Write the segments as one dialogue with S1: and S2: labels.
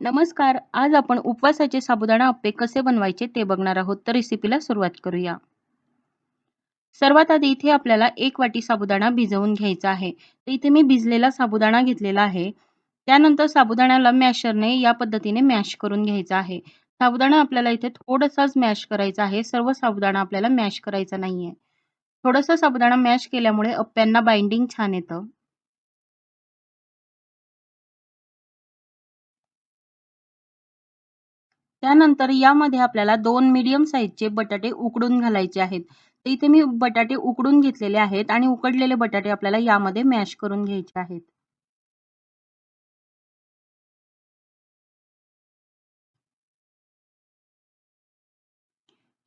S1: नमस्कार. आज आपण उपवासाचे साबुदाणा अप्पे कसे बनवायचे ते बघणार आहोत. तर रेसिपीला सुरुवात करूया. सर्वात आधी इथे आपल्याला 1 वाटी साबुदाणा भिजवून घ्यायचा आहे. तर इथे मी भिजलेला साबुदाणा घेतलेला आहे. त्यानंतर साबुदाण्याला मॅशरने या पद्धतीने मॅश करून घ्यायचा आहे. साबुदाणा आपल्याला इथे थोडासाच मॅश करायचा आहे. सर्व साबुदाणा आपल्याला मॅश करायचा नाहीये. थोडासा साबुदाणा मॅश केल्यामुळे अप्प्यांना बाइंडिंग छान येतं. त्यानंतर यामध्ये आपल्याला 2 मीडियम साइजचे बटाटे उकडून घालायचे आहेत. तर इथे मी बटाटे उकडून घेतलेले आहेत आणि उकडलेले बटाटे आपल्याला यामध्ये मॅश करून घ्यायचे आहेत.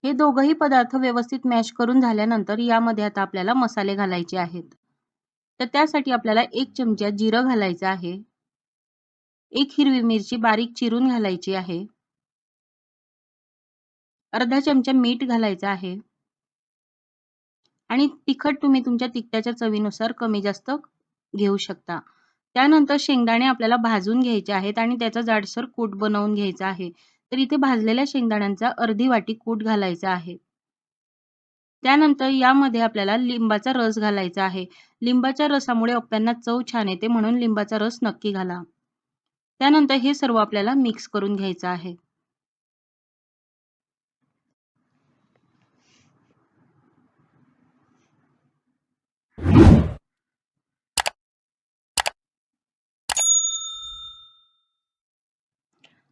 S1: हे दोघंही पदार्थ व्यवस्थित मॅश करून झाल्यानंतर यामध्ये आता आपल्याला मसाले घालायचे आहेत. तर त्यासाठी आपल्याला 1 चमचा जिरं घालायचं आहे. 1 हिरवी मिरची बारीक चिरून घालायची आहे. अर्धा चमचा मीठ घालायचं आहे. आणि तिखट तुम्ही तुमच्या तिखटाच्या चवीनुसार कमी जास्त घेऊ शकता. त्यानंतर शेंगदाणे आपल्याला भाजून घ्यायचे आहेत आणि त्याचा जाडसर कूट बनवून घ्यायचा आहे. तर इथे भाजलेल्या शेंगदाण्यांचा अर्धी वाटी कूट घालायचा आहे. त्यानंतर यामध्ये आपल्याला लिंबाचा रस घालायचा आहे. लिंबाच्या रसामुळे अप्प्यांना चव छान येते म्हणून लिंबाचा रस नक्की घाला. त्यानंतर हे सर्व आपल्याला मिक्स करून घ्यायचं आहे.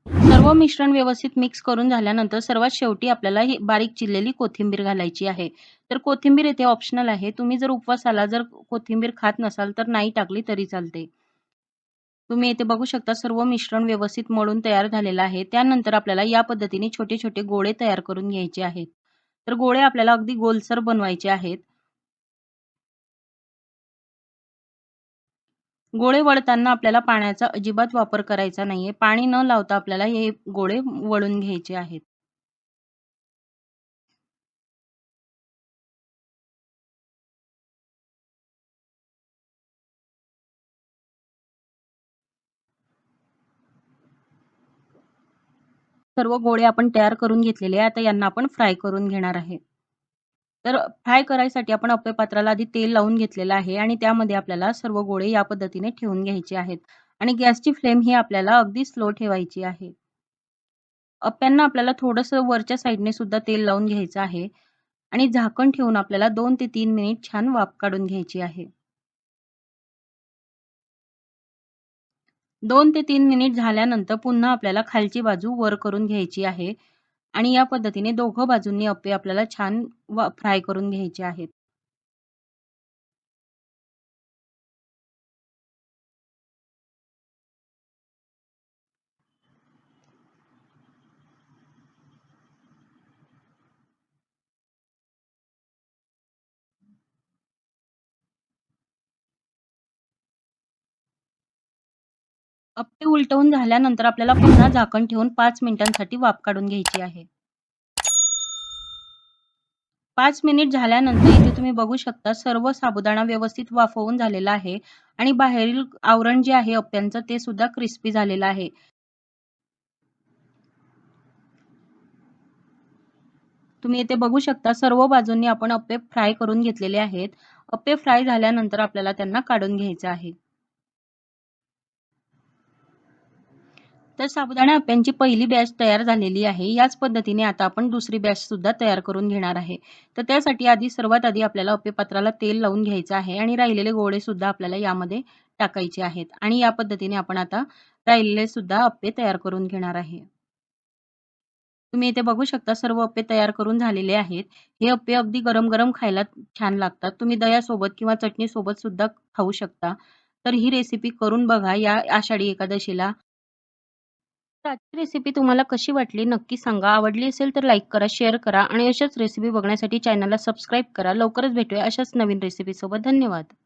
S1: सर्व मिश्रण व्यवस्थित मिक्स करून झाल्यानंतर सर्वात शेवटी आपल्याला ही बारीक चिरलेली कोथिंबीर घालायची आहे. तर कोथिंबीर इथे ऑप्शनल आहे. तुम्ही जर उपवासाला जर कोथिंबीर खात नसाल तर नाही टाकली तरी चालते. तुम्ही इथे बघू शकता सर्व मिश्रण व्यवस्थित मळून तयार झालेलं आहे. त्यानंतर आपल्याला या पद्धतीने छोटे-छोटे गोळे तयार करून घ्यायचे आहेत. तर गोळे आपल्याला अगदी गोलसर बनवायचे आहेत. गोळे वळताना आपल्याला पाण्याचा अजिबात वापर करायचा नाहीये. पाणी न लावता आपल्याला हे गोळे वळून घ्यायचे आहेत. सर्व गोळे आपण तयार करून घेतलेले आहे. आता यांना आपण फ्राय करून घेणार आहे. तर फ्राय करायसाठी आपण अप्पे पात्राला आधी तेल लावून घेतलेलं आहे आणि त्यामध्ये आपल्याला सर्व गोळे या पद्धतीने ठेवून घ्यायचे आहेत आणि गॅसची फ्लेम ही आपल्याला अगदी स्लो ठेवायची आहे. अप्प्यांना आपल्याला थोडंसं वरच्या साइडने सुद्धा तेल लावून घ्यायचं आहे आणि झाकण ठेवून आपल्याला 2 ते 3 मिनिट छान वाफ काढून घ्यायची आहे. 2 ते 3 मिनिट झाल्यानंतर पुन्हा आपल्याला खालची बाजू वर करून घ्यायची आहे आणि या पद्धतीने दोघं बाजूंनी अप्पे आपल्याला छान फ्राय करून घ्यायचे आहेत. अप्पे उलटवून झाल्यानंतर आपल्याला पुन्हा झाकण ठेवून 5 मिनिटांसाठी वाफ काढून घ्यायची आहे. 5 मिनिट झाल्यानंतर इथे तुम्ही बघू शकता सर्व साबुदाणा व्यवस्थित वाफवून झालेला आहे आणि बाहेरील आवरण जे आहे अप्प्यांचं ते सुद्धा क्रिस्पी झालेलं आहे. तुम्ही इथे बघू शकता सर्व बाजूंनी आपण अप्पे फ्राय करून घेतलेले आहेत. अप्पे फ्राय झाल्यानंतर आपल्याला त्यांना काढून घ्यायचं आहे. तर साबुदाणा अप्प्यांची पहिली बॅच तयार झालेली आहे. याच पद्धतीने आता आपण दुसरी बॅच सुद्धा तयार करून घेणार आहे. तर त्यासाठी सर्वात आधी आपल्याला अप्पे पात्राला तेल लावून घ्यायचं आहे आणि राहिलेले गोळे सुद्धा आपल्याला यामध्ये टाकायचे आहेत आणि या पद्धतीने आपण आता राहिलेले सुद्धा अप्पे तयार करून घेणार आहे. तुम्ही इथे बघू शकता सर्व अप्पे तयार करून झालेले आहेत. हे अप्पे अगदी गरम-गरम खायला छान लागतात. तुम्ही दह्यासोबत किंवा चटणीसोबत सुद्धा खाऊ शकता. तर ही रेसिपी करून बघा या आषाढी एकादशीला. तर आजची रेसिपी तुम्हाला कशी वाटली नक्की सांगा. आवडली असेल तर लाईक करा, शेअर करा आणि अशाच रेसिपी बघण्यासाठी चॅनलला सबस्क्राईब करा. लवकरच भेटूया अशाच नवीन रेसिपीसोबत. धन्यवाद.